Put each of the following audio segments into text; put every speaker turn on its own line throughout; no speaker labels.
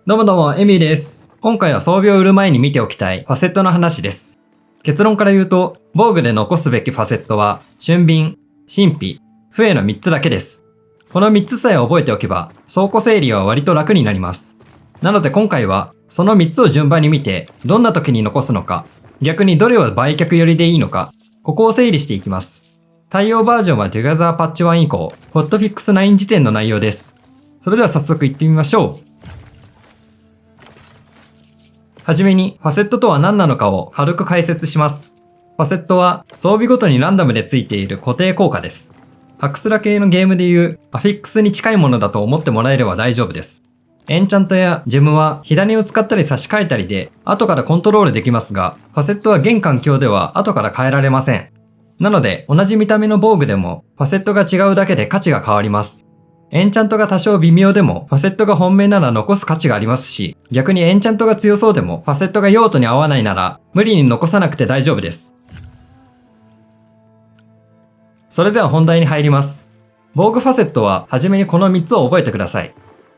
どうもどうも、エミーです。今回は装備を売る前に見ておきたいファセットの話です。結論から言うと、防具で残すべきファセットは、俊敏、神秘、不衛の3つだけです。この3つさえ覚えておけば、倉庫整理は割と楽になります。なので今回は、その3つを順番に見て、どんな時に残すのか、逆にどれを売却寄りでいいのか、ここを整理していきます。対応バージョンは Together Patch 1以降、Hotfix 9時点の内容です。それでは早速行ってみましょう。はじめに、ファセットとは何なのかを軽く解説します。ファセットは、装備ごとにランダムでついている固定効果です。ハクスラ系のゲームでいうアフィックスに近いものだと思ってもらえれば大丈夫です。エンチャントやジェムは火種を使ったり差し替えたりで後からコントロールできますが、ファセットは現環境では後から変えられません。なので、同じ見た目の防具でもファセットが違うだけで価値が変わります。エンチャントが多少微妙でも、ファセットが本命なら残す価値がありますし、逆にエンチャントが強そうでも、ファセットが用途に合わないなら、無理に残さなくて大丈夫です。それでは本題に入ります。防具ファセットは、はじめにこの3つを覚えてください。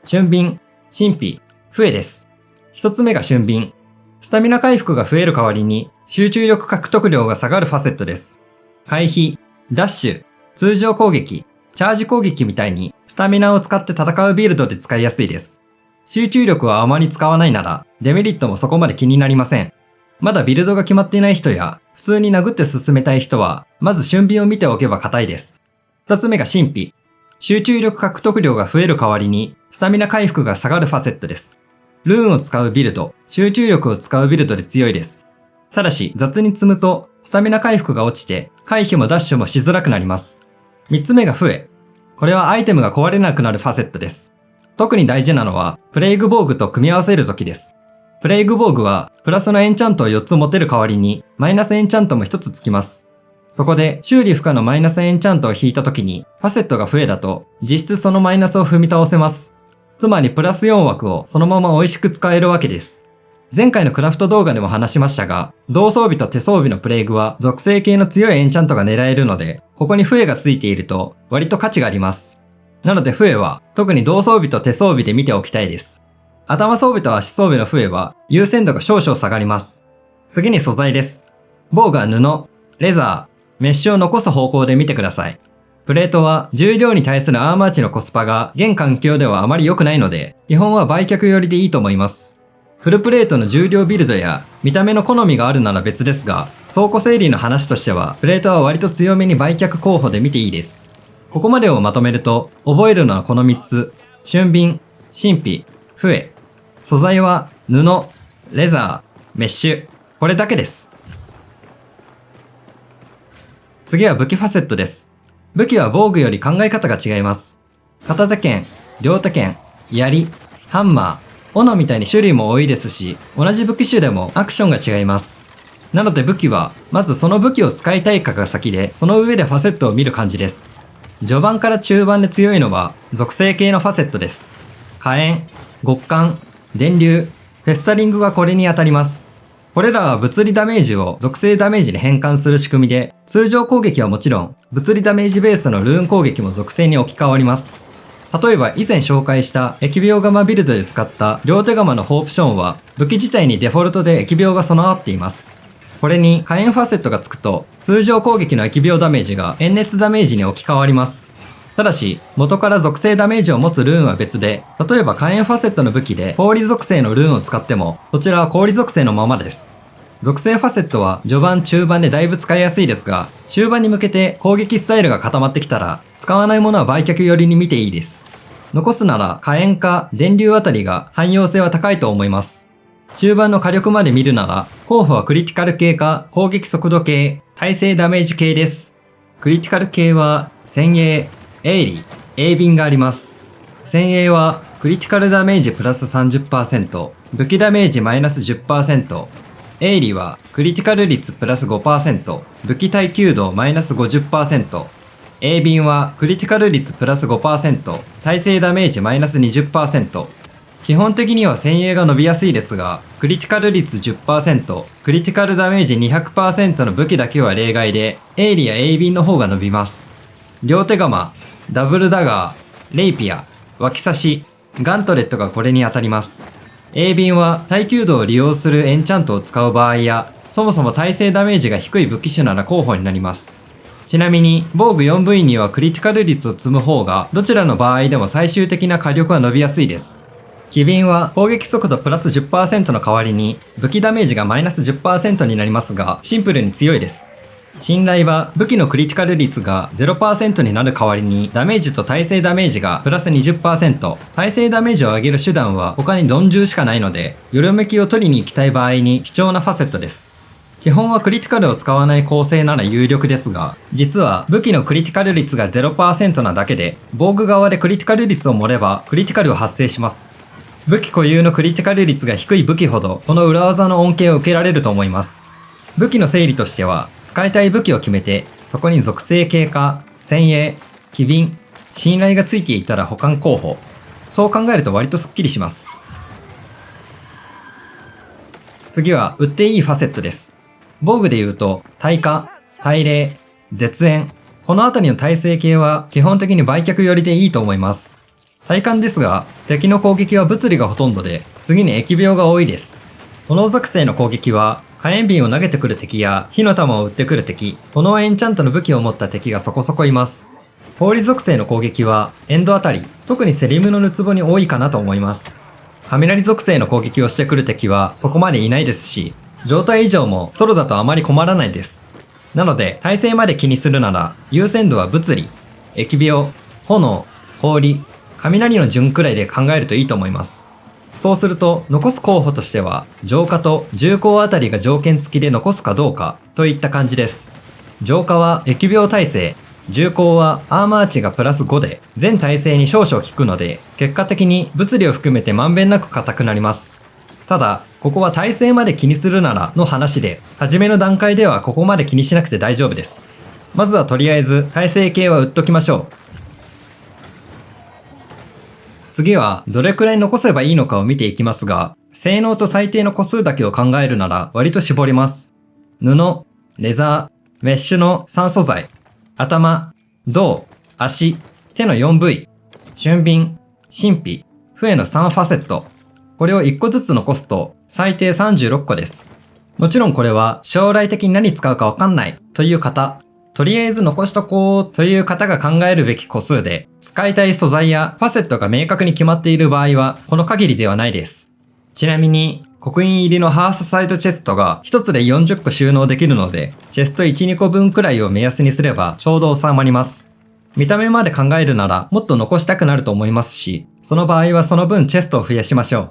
俊敏、神秘、不衛です。1つ目が俊敏。スタミナ回復が増える代わりに、集中力獲得量が下がるファセットです。回避、ダッシュ、通常攻撃、チャージ攻撃みたいにスタミナを使って戦うビルドで使いやすいです。集中力はあまり使わないならデメリットもそこまで気になりません。まだビルドが決まっていない人や普通に殴って進めたい人はまず俊敏を見ておけば硬いです。二つ目が神秘。集中力獲得量が増える代わりにスタミナ回復が下がるファセットです。ルーンを使うビルド、集中力を使うビルドで強いです。ただし雑に積むとスタミナ回復が落ちて回避もダッシュもしづらくなります。三つ目が不衛。これはアイテムが壊れなくなるファセットです。特に大事なのは、プレイグ防具と組み合わせるときです。プレイグ防具は、プラスのエンチャントを4つ持てる代わりに、マイナスエンチャントも1つつきます。そこで、修理不可のマイナスエンチャントを引いたときに、ファセットが不衛だと、実質そのマイナスを踏み倒せます。つまりプラス4枠をそのまま美味しく使えるわけです。前回のクラフト動画でも話しましたが、同装備と手装備のプレイグは属性系の強いエンチャントが狙えるので、ここに不衛がついていると割と価値があります。なので不衛は特に同装備と手装備で見ておきたいです。頭装備と足装備の不衛は優先度が少々下がります。次に素材です。防具は布、レザー、メッシュを残す方向で見てください。プレートは重量に対するアーマー値のコスパが現環境ではあまり良くないので、基本は売却寄りでいいと思います。フルプレートの重量ビルドや見た目の好みがあるなら別ですが、倉庫整理の話としてはプレートは割と強めに売却候補で見ていいです。ここまでをまとめると、覚えるのはこの3つ。俊敏、神秘、不衛。素材は布、レザー、メッシュ。これだけです。次は武器ファセットです。武器は防具より考え方が違います。片手剣、両手剣、槍、ハンマー、斧みたいに種類も多いですし、同じ武器種でもアクションが違います。なので武器は、まずその武器を使いたいかが先で、その上でファセットを見る感じです。序盤から中盤で強いのは、属性系のファセットです。火炎、極寒、電流、フェスタリングがこれに当たります。これらは物理ダメージを属性ダメージに変換する仕組みで、通常攻撃はもちろん、物理ダメージベースのルーン攻撃も属性に置き換わります。例えば以前紹介した疫病ガマビルドで使った両手釜のホープションは武器自体にデフォルトで疫病が備わっています。これに火炎ファセットがつくと通常攻撃の疫病ダメージが炎熱ダメージに置き換わります。ただし元から属性ダメージを持つルーンは別で、例えば火炎ファセットの武器で氷属性のルーンを使ってもそちらは氷属性のままです。属性ファセットは序盤中盤でだいぶ使いやすいですが、終盤に向けて攻撃スタイルが固まってきたら使わないものは売却寄りに見ていいです。残すなら火炎か電流あたりが汎用性は高いと思います。中盤の火力まで見るなら候補はクリティカル系か攻撃速度系、耐性ダメージ系です。クリティカル系は先鋭、鋭利、鋭敏があります。先鋭はクリティカルダメージプラス 30%、武器ダメージマイナス 10%、鋭利はクリティカル率プラス 5%、武器耐久度マイナス 50%、鋭敏はクリティカル率プラス 5%、耐性ダメージマイナス 20%。基本的には先鋭が伸びやすいですが、クリティカル率 10%、クリティカルダメージ 200% の武器だけは例外で、鋭利や鋭敏の方が伸びます。両手釜、ダブルダガー、レイピア、脇差し、ガントレットがこれに当たります。鋭敏は耐久度を利用するエンチャントを使う場合や、そもそも耐性ダメージが低い武器種なら候補になります。ちなみに、防具 4V にはクリティカル率を積む方が、どちらの場合でも最終的な火力は伸びやすいです。機敏は攻撃速度プラス 10% の代わりに、武器ダメージがマイナス 10% になりますが、シンプルに強いです。信頼は武器のクリティカル率が 0% になる代わりにダメージと耐性ダメージがプラス 20%、耐性ダメージを上げる手段は他に鈍重しかないので、よろめきを取りに行きたい場合に貴重なファセットです。基本はクリティカルを使わない構成なら有力ですが、実は武器のクリティカル率が 0% なだけで、防具側でクリティカル率を盛ればクリティカルが発生します。武器固有のクリティカル率が低い武器ほど、この裏技の恩恵を受けられると思います。武器の整理としては、使いたい武器を決めて、そこに属性経過、先鋭、機敏、信頼がついていたら保管候補。そう考えると割とスッキリします。次は、売っていいファセットです。防具で言うと、耐火、耐冷、絶縁。このあたりの耐性系は基本的に売却寄りでいいと思います。体感ですが、敵の攻撃は物理がほとんどで、次に疫病が多いです。炎属性の攻撃は、火炎瓶を投げてくる敵や火の玉を撃ってくる敵、炎エンチャントの武器を持った敵がそこそこいます。氷属性の攻撃はエンドあたり、特にセリムのるつぼに多いかなと思います。雷属性の攻撃をしてくる敵はそこまでいないですし、状態異常もソロだとあまり困らないです。なので耐性まで気にするなら優先度は物理、疫病、炎、氷、雷の順くらいで考えるといいと思います。そうすると、残す候補としては、浄化と重工あたりが条件付きで残すかどうかといった感じです。浄化は疫病耐性、重工はアーマー値がプラス5で、全耐性に少々効くので、結果的に物理を含めてまんべんなく硬くなります。ただ、ここは耐性まで気にするならの話で、初めの段階ではここまで気にしなくて大丈夫です。まずはとりあえず耐性系は売っときましょう。次はどれくらい残せばいいのかを見ていきますが、性能と最低の個数だけを考えるなら割と絞ります。布、レザー、メッシュの3素材、頭、胴、足、手の 4V、俊敏、神秘、笛の3ファセット。これを1個ずつ残すと最低36個です。もちろんこれは将来的に何使うかわかんないという方、とりあえず残しとこうという方が考えるべき個数で、使いたい素材やファセットが明確に決まっている場合は、この限りではないです。ちなみに、刻印入りのハースサイドチェストが1つで40個収納できるので、チェスト1、2個分くらいを目安にすればちょうど収まります。見た目まで考えるならもっと残したくなると思いますし、その場合はその分チェストを増やしましょう。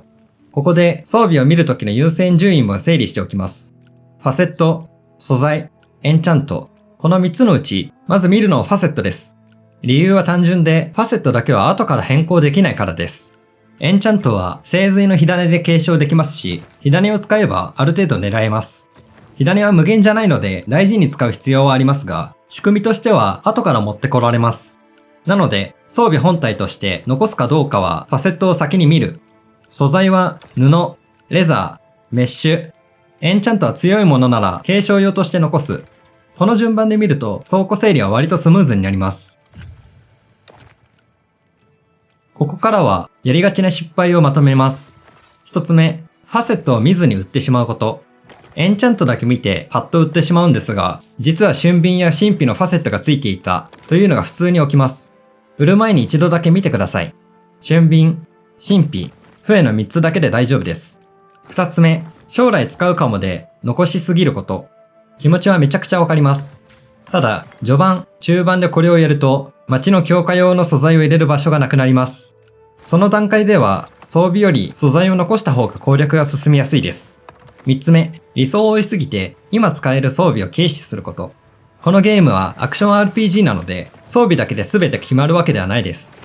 ここで装備を見るときの優先順位も整理しておきます。ファセット、素材、エンチャント。この3つのうち、まず見るのはファセットです。理由は単純で、ファセットだけは後から変更できないからです。エンチャントは精髄の火種で継承できますし、火種を使えばある程度狙えます。火種は無限じゃないので大事に使う必要はありますが、仕組みとしては後から持ってこられます。なので、装備本体として残すかどうかはファセットを先に見る。素材は布、レザー、メッシュ。エンチャントは強いものなら継承用として残す。この順番で見ると倉庫整理は割とスムーズになります。ここからはやりがちな失敗をまとめます。一つ目、ファセットを見ずに売ってしまうこと。エンチャントだけ見てパッと売ってしまうんですが、実は俊敏や神秘のファセットがついていたというのが普通に起きます。売る前に一度だけ見てください。俊敏、神秘、笛の3つだけで大丈夫です。二つ目、将来使うかもで残しすぎること。気持ちはめちゃくちゃわかります。ただ、序盤、中盤でこれをやると、街の強化用の素材を入れる場所がなくなります。その段階では、装備より素材を残した方が攻略が進みやすいです。三つ目、理想を追いすぎて、今使える装備を軽視すること。このゲームはアクション RPG なので、装備だけで全て決まるわけではないです。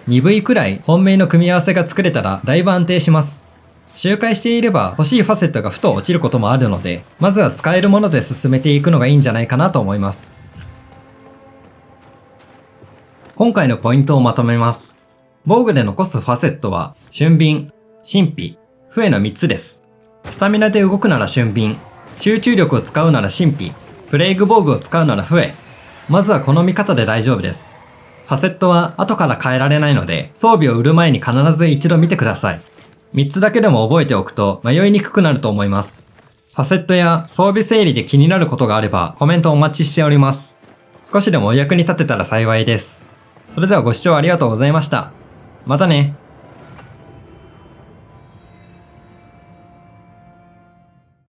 2V くらい本命の組み合わせが作れたらだいぶ安定します。周回していれば欲しいファセットがふと落ちることもあるので、まずは使えるもので進めていくのがいいんじゃないかなと思います。今回のポイントをまとめます。防具で残すファセットは、俊敏、神秘、笛の3つです。スタミナで動くなら俊敏、集中力を使うなら神秘、プレイグ防具を使うなら笛。まずはこの見方で大丈夫です。ファセットは後から変えられないので、装備を売る前に必ず一度見てください。3つだけでも覚えておくと迷いにくくなると思います。ファセットや装備整理で気になることがあればコメントお待ちしております。少しでもお役に立てたら幸いです。それではご視聴ありがとうございました。またね。